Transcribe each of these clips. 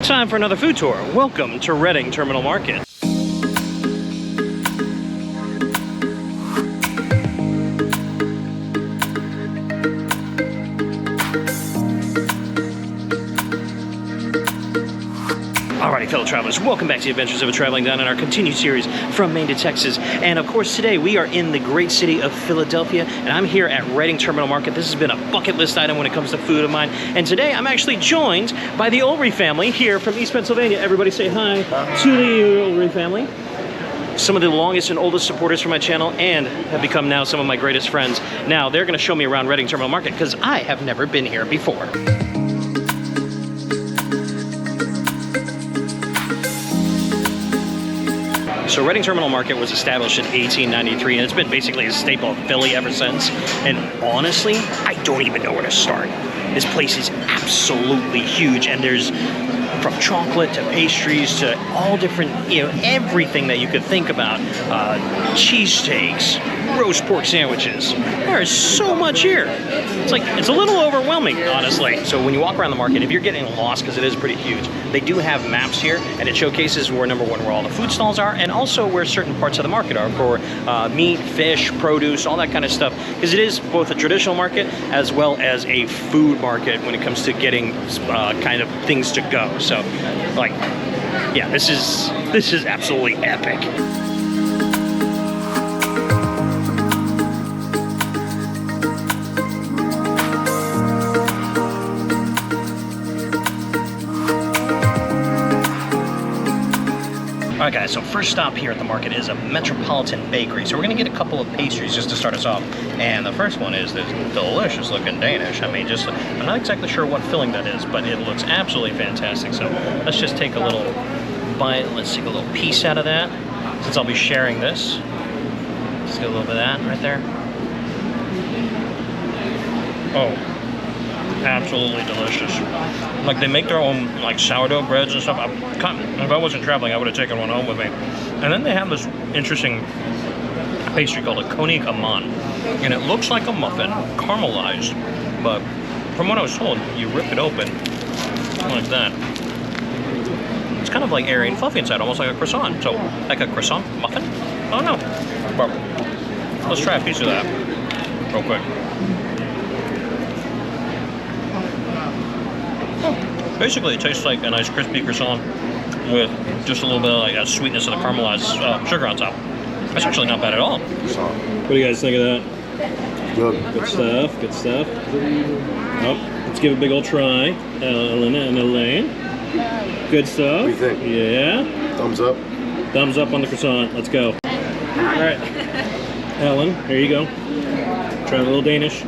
Time for another food tour. Welcome to Reading Terminal Market. Alrighty, fellow travelers, welcome back to the Adventures of a Traveling Down in our continued series from Maine to Texas. And of course, today we are in the great city of Philadelphia, and I'm here at Reading Terminal Market. This has been a bucket list item when it comes to food of mine. And today I'm actually joined by the Ulrey family here from East Pennsylvania. Everybody say hi to the Ulrey family. Some of the longest and oldest supporters for my channel and have become now some of my greatest friends. Now, they're gonna show me around Reading Terminal Market because I have never been here before. So Reading Terminal Market was established in 1893, and it's been basically a staple of Philly ever since. And honestly, I don't even know where to start. This place is absolutely huge, and there's from chocolate to pastries to all different, everything that you could think about. Cheesesteaks, roast pork sandwiches. There is so much here. It's a little overwhelming, honestly. So when you walk around the market, if you're getting lost, because it is pretty huge, they do have maps here, and it showcases where, number one, where all the food stalls are, and also where certain parts of the market are for meat, fish, produce, all that kind of stuff. Because it is both a traditional market as well as a food market when it comes to getting kind of things to go. So, yeah, this is absolutely epic. Alright guys, so first stop here at the market is a Metropolitan Bakery. So we're going to get a couple of pastries just to start us off. And the first one is this delicious looking Danish. I mean, I'm not exactly sure what filling that is, but it looks absolutely fantastic. So let's just take a little bite. Let's take a little piece out of that, since I'll be sharing this. Just get a little bit of that right there. Oh. Absolutely delicious. Like, they make their own sourdough breads and stuff. If I wasn't traveling, I would have taken one home with me. And then they have this interesting pastry called a Konig Amman, and it looks like a muffin, caramelized. But from what I was told, you rip it open like that. It's kind of like airy and fluffy inside, almost like a croissant. So, like a croissant muffin? I don't know. But let's try a piece of that real quick. Basically, it tastes like a nice crispy croissant with just a little bit of that sweetness of the caramelized sugar on top. That's actually not bad at all. What do you guys think of that? Good. Good stuff, good stuff. Oh, let's give it a big old try. Elena and Elaine. Good stuff. What do you think? Yeah. Thumbs up. Thumbs up on the croissant. Let's go. All right. Ellen, here you go. Try a little Danish.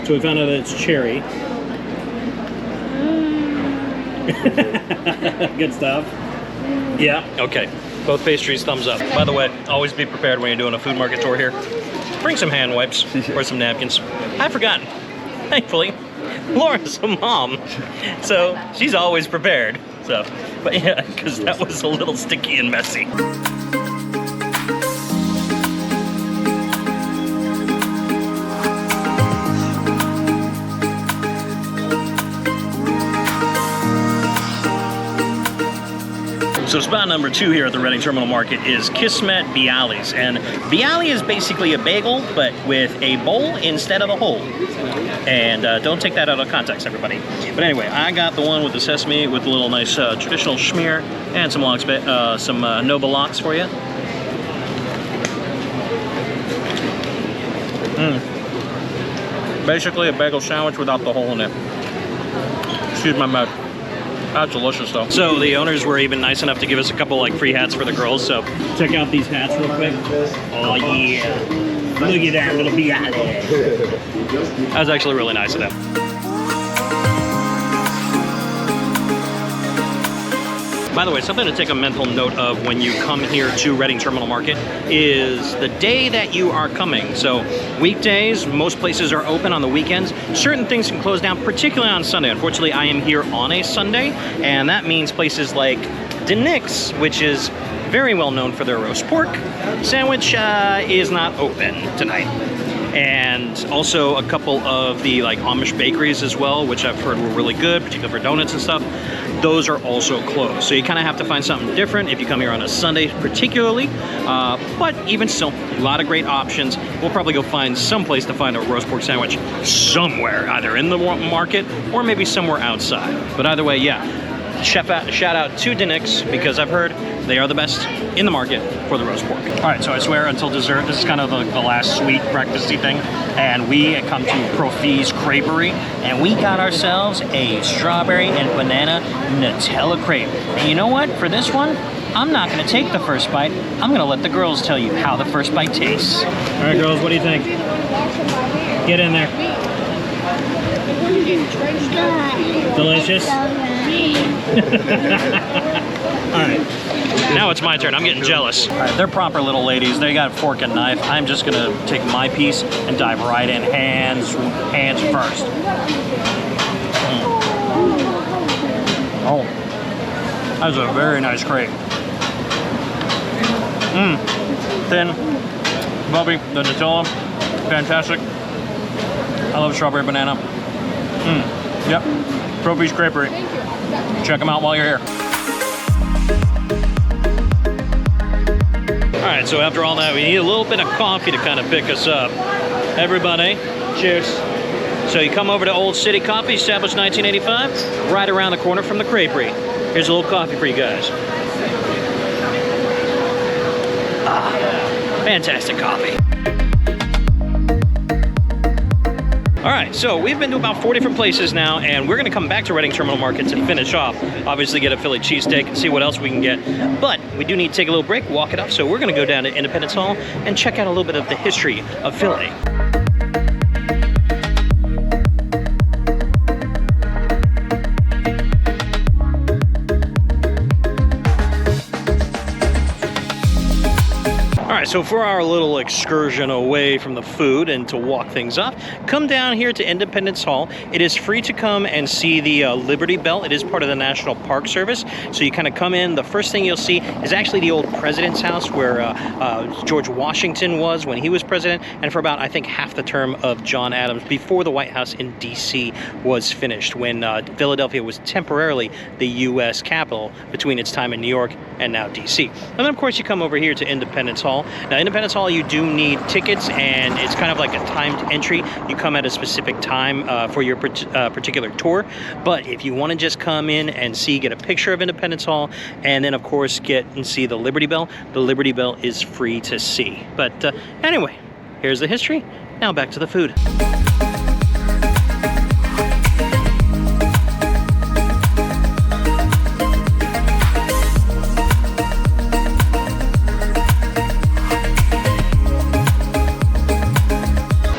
So we found out that it's cherry. Good stuff. Yeah, okay. Both pastries, thumbs up. By the way, always be prepared when you're doing a food market tour here. Bring some hand wipes or some napkins. I've forgotten. Thankfully, Laura's a mom, so she's always prepared. So, but yeah, because that was a little sticky and messy. So spot number 2 here at the Reading Terminal Market is Kismet Bialys. And Bialy is basically a bagel, but with a bowl instead of a hole. And don't take that out of context, everybody. But anyway, I got the one with the sesame with a little nice traditional schmear and some lox, Nova lox for you. Basically a bagel sandwich without the hole in it. Excuse my mouth. That's delicious though. So the owners were even nice enough to give us a couple free hats for the girls. So check out these hats real quick. Oh yeah. Look at that little Bialy. That was actually really nice of them. By the way, something to take a mental note of when you come here to Reading Terminal Market is the day that you are coming. So weekdays, most places are open. On the weekends, certain things can close down, particularly on Sunday. Unfortunately, I am here on a Sunday, and that means places like Nick's, which is very well known for their roast pork sandwich, is not open tonight. and also a couple of the like Amish bakeries as well, which I've heard were really good, particularly for donuts and stuff. Those are also closed. So you kind of have to find something different if you come here on a Sunday particularly. But even still, a lot of great options. We'll probably go find some place to find a roast pork sandwich somewhere, either in the market or maybe somewhere outside. But either way, yeah. Shout out to Denix, because I've heard they are the best in the market for the roast pork. All right, so I swear until dessert, this is kind of the last sweet breakfasty thing, and we come to Profi's Creperie, and we got ourselves a strawberry and banana Nutella crepe. And you know what? For this one, I'm not gonna take the first bite. I'm gonna let the girls tell you how the first bite tastes. All right, girls, what do you think? Get in there. Delicious. Alright, now it's my turn. I'm getting jealous. Alright, they're proper little ladies. They got a fork and knife. I'm just gonna take my piece and dive right in. Hands first. Oh, that's a very nice crepe. Thin, bubbly, the Nutella, fantastic. I love strawberry banana. Yep, Profi's Creperie. Check them out while you're here. All right, so after all that, we need a little bit of coffee to kind of pick us up. Everybody, cheers. So you come over to Old City Coffee, established 1985, right around the corner from the Creperie. Here's a little coffee for you guys. Fantastic coffee. All right, so we've been to about 4 different places now, and we're gonna come back to Reading Terminal Market to finish off. Obviously get a Philly cheesesteak and see what else we can get. But we do need to take a little break, walk it off, so we're gonna go down to Independence Hall and check out a little bit of the history of Philly. So for our little excursion away from the food and to walk things up, come down here to Independence Hall. It is free to come and see the Liberty Bell. It is part of the National Park Service. So you kind of come in, the first thing you'll see is actually the old president's house where George Washington was when he was president, and for about, I think, half the term of John Adams before the White House in DC was finished, when Philadelphia was temporarily the U.S. capital between its time in New York and now DC. And then of course you come over here to Independence Hall. Now, Independence Hall, you do need tickets, and it's kind of like a timed entry. You come at a specific time for your particular tour. But if you want to just come in and get a picture of Independence Hall, and then, of course, get and see the Liberty Bell is free to see. But anyway, here's the history. Now back to the food.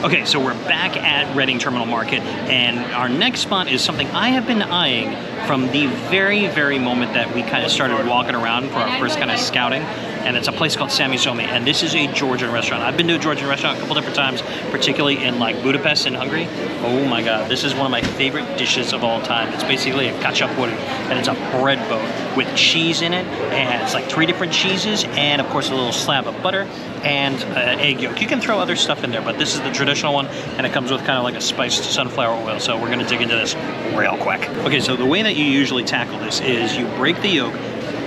Okay, so we're back at Reading Terminal Market, and our next spot is something I have been eyeing from the very, very moment that we kind of started walking around for our first kind of scouting. And it's a place called Sammy Somi, and this is a Georgian restaurant. I've been to a Georgian restaurant a couple different times, particularly in like Budapest and Hungary. Oh my God, this is one of my favorite dishes of all time. It's basically a kachapuri, and it's a bread boat with cheese in it, and it's like 3 different cheeses, and of course a little slab of butter and egg yolk. You can throw other stuff in there, but this is the traditional one, and it comes with kind of like a spiced sunflower oil. So we're gonna dig into this real quick. Okay, so the way that you usually tackle this is you break the yolk,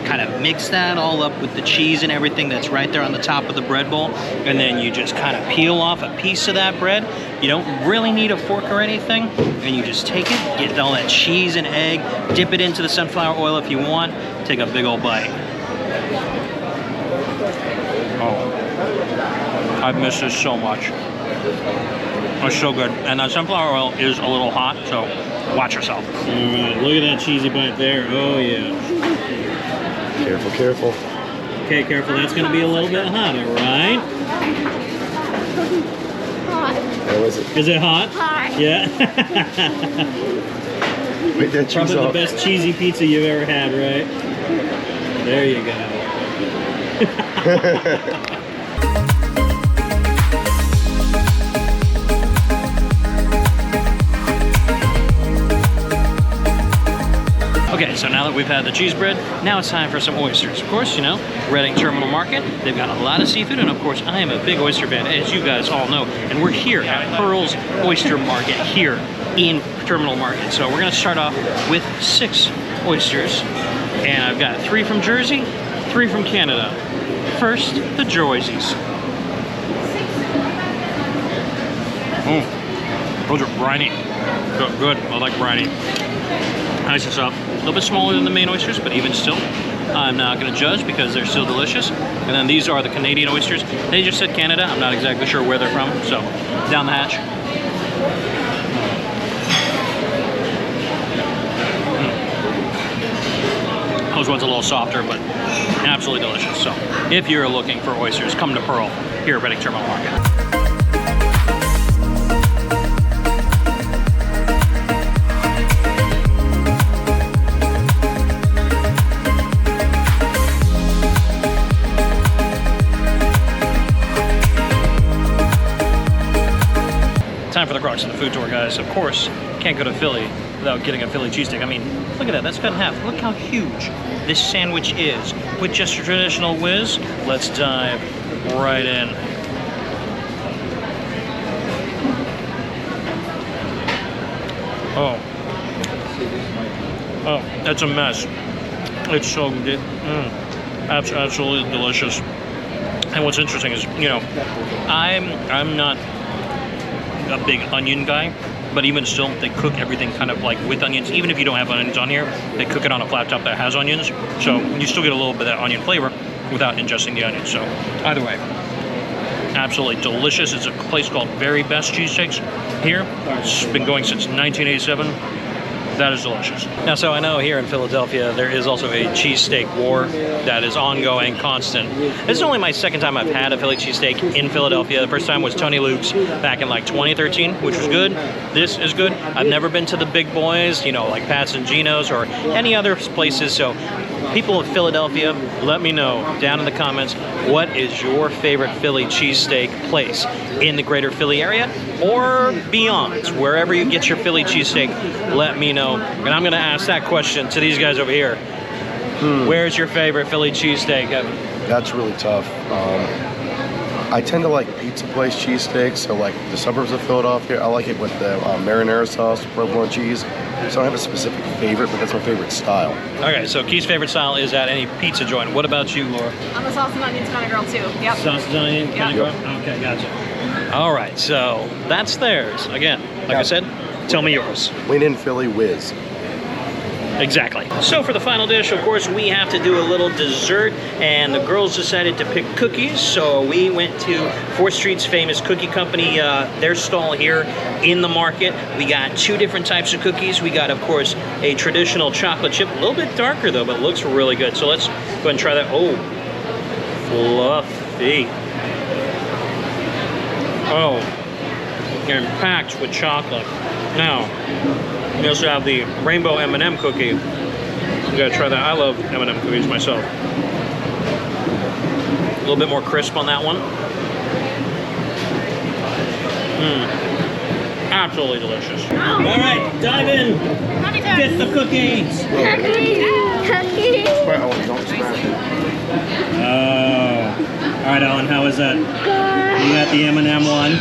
kind of mix that all up with the cheese and everything that's right there on the top of the bread bowl, and then you just kind of peel off a piece of that bread. You don't really need a fork or anything, and you just take it, get all that cheese and egg, dip it into the sunflower oil if you want, take a big old bite. Oh, I've missed this so much. It's so good, and that sunflower oil is a little hot, so watch yourself. All right, look at that cheesy bite there. Oh yeah. Careful, careful. Okay, careful. That's going to be a little bit hot, all right? Hot. How was it? Is it hot? Hot. Yeah. Wait, that cheese Probably off. the best cheesy pizza you've ever had, right? There you go. Okay, so now that we've had the cheese bread, now it's time for some oysters. Of course, you know, Reading Terminal Market, they've got a lot of seafood, and of course, I am a big oyster fan, as you guys all know. And we're here at Pearl's Oyster Market here in Terminal Market. So we're gonna start off with 6 oysters. And I've got 3 from Jersey, 3 from Canada. First, the Jerseys. Oh, those are briny. Good, I like briny. Nice and soft. A little bit smaller than the main oysters, but even still, I'm not gonna judge because they're still delicious. And then these are the Canadian oysters. They just said Canada. I'm not exactly sure where they're from, so down the hatch. Those ones a little softer, but absolutely delicious. So if you're looking for oysters, come to Pearl here at Reading Terminal Market. Time for the crux of the food tour, guys. Of course, can't go to Philly without getting a Philly cheesesteak. I mean, look at that, that's cut in half. Look how huge this sandwich is. With just a traditional whiz, let's dive right in. Oh, that's a mess. It's so good. Absolutely delicious. And what's interesting is, you know, I'm not a big onion guy, but even still, they cook everything kind of like with onions. Even if you don't have onions on here, they cook it on a flat top that has onions, so you still get a little bit of that onion flavor without ingesting the onions. So either way, absolutely delicious. It's a place called Very Best Cheesesteaks here. It's been going since 1987. That is delicious. Now, so I know here in Philadelphia, there is also a cheesesteak war that is ongoing, constant. This is only my second time I've had a Philly cheesesteak in Philadelphia. The first time was Tony Luke's back in like 2013, which was good. This is good. I've never been to the big boys, you know, like Pat's and Gino's or any other places. So people of Philadelphia, let me know down in the comments, what is your favorite Philly cheesesteak place in the greater Philly area or beyond? Wherever you get your Philly cheesesteak, let me know. And I'm gonna ask that question to these guys over here. Where's your favorite Philly cheesesteak, Evan? That's really tough. I tend to like pizza place cheesesteaks, so like the suburbs of Philadelphia, I like it with the marinara sauce, provolone cheese. So I don't have a specific favorite, but that's my favorite style. Okay, so Keith's favorite style is at any pizza joint. What about you, Laura? I'm a sausage and onions kind of girl too. Yep. Sausage and onion kind of girl? Okay, gotcha. All right, so that's theirs. Again, like I said, tell me yours. Lean in Philly whiz. Exactly. So for the final dish, of course, we have to do a little dessert, and the girls decided to pick cookies, so we went to 4th Street's famous cookie company, their stall here in the market. We got 2 different types of cookies. We got, of course, a traditional chocolate chip, a little bit darker though, but looks really good. So let's go ahead and try that. Oh, fluffy. Oh, and packed with chocolate. Now, we also have the rainbow M&M cookie. You gotta try that. I love M&M cookies myself. A little bit more crisp on that one. Absolutely delicious. All right, dive in. Get the cookies. Cookies. Oh. All right, Ellen, how is that? You got the M&M one.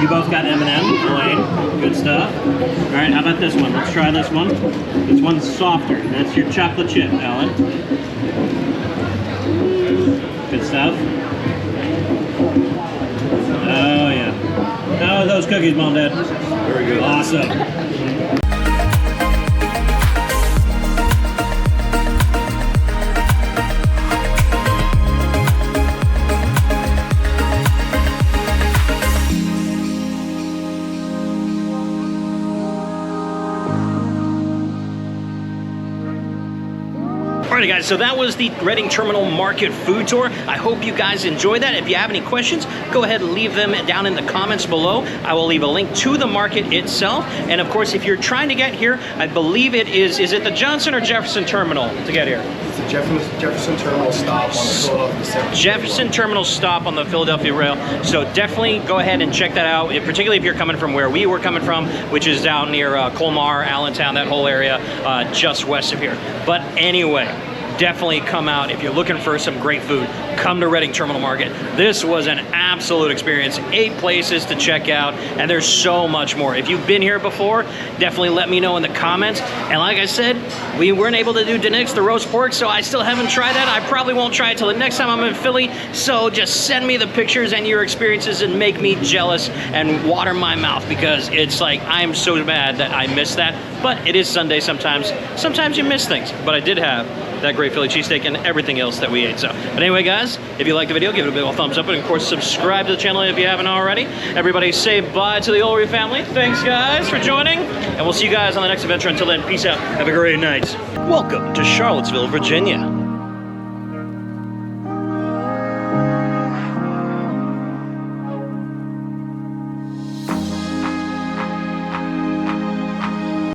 You both got M&M, Elaine. Good stuff. All right, how about this one? Let's try this one. This one's softer. That's your chocolate chip, Ellen. Good stuff. Oh, yeah. How are those cookies, Mom, Dad? Very good. Awesome. Alrighty guys, so that was the Reading Terminal Market food tour. I hope you guys enjoyed that. If you have any questions, go ahead and leave them down in the comments below. I will leave a link to the market itself. And of course, if you're trying to get here, I believe it is it the Johnson or Jefferson Terminal to get here? It's the Jefferson Terminal stop on the Philadelphia Central. Jefferson Terminal stop on the Philadelphia Rail. So definitely go ahead and check that out, particularly if you're coming from where we were coming from, which is down near Colmar, Allentown, that whole area, just west of here. But anyway, definitely come out if you're looking for some great food. Come to Reading Terminal Market. This was an absolute experience. 8 places to check out, and there's so much more. If you've been here before, definitely let me know in the comments. And like I said, we weren't able to do Denix, the roast pork, so I still haven't tried that. I probably won't try it till the next time I'm in Philly. So just send me the pictures and your experiences and make me jealous and water my mouth, because it's like I'm so mad that I missed that. But it is Sunday sometimes. Sometimes you miss things. But I did have that great Philly cheesesteak and everything else that we ate. So, but anyway, guys, if you liked the video, give it a big old thumbs up, and of course, subscribe to the channel if you haven't already. Everybody say bye to the Ulrey family. Thanks, guys, for joining, and we'll see you guys on the next adventure. Until then, peace out. Have a great night. Welcome to Charlottesville, Virginia.